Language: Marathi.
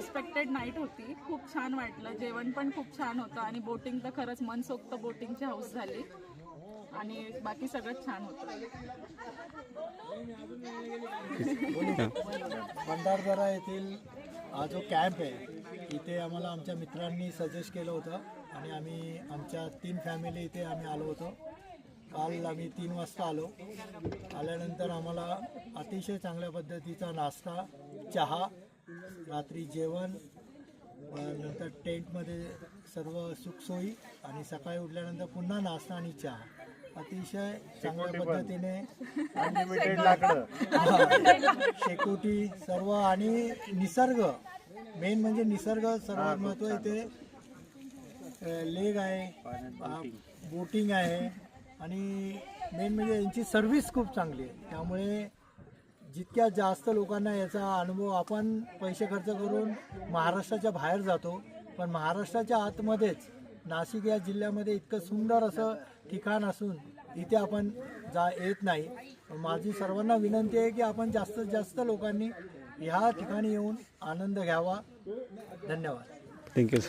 अनएक्सपेक्टेड नाईट होती. खूप छान वाटलं, जेवण पण खूप छान होतं आणि बोटिंग तर खरंच मनसोक्त बोटिंगची हाऊस झाली आणि बाकी सगळंच छान होतं. भंडारदरा येथील हा जो कॅम्प आहे इथे आम्हाला आमच्या मित्रांनी सजेस्ट केलं होतं आणि आम्ही आमच्या 3 फॅमिली इथे आम्ही आलो होतो. काल आम्ही 3 वाजता आल्यानंतर आम्हाला अतिशय चांगल्या पद्धतीचा नाश्ता, चहा, रात्री जेवण, नंतर टेंटमध्ये सर्व सुखसोयी आणि सकाळी उठल्यानंतर पुन्हा नाश्ता आणि चहा. अतिशय चांगल्या पद्धतीने अनलिमिटेड लाकडं, शेकोटी सर्व आणि निसर्ग, मेन म्हणजे निसर्ग सर्वात महत्त्व. इथे लेक आहे, बोटिंग आहे आणि मेन म्हणजे यांची सर्व्हिस खूप चांगली आहे. त्यामुळे जितक्या जास्त लोकांना याचा अनुभव, आपण पैसे खर्च करून महाराष्ट्राच्या बाहेर जातो पण महाराष्ट्राच्या आतमध्येच नाशिक या जिल्ह्यामध्ये इतकं सुंदर असं ठिकाण असून इथे आपण येत नाही. माझी सर्वांना विनंती आहे की आपण जास्तीत जास्त लोकांनी ह्या ठिकाणी येऊन आनंद घ्यावा. धन्यवाद. थँक्यू.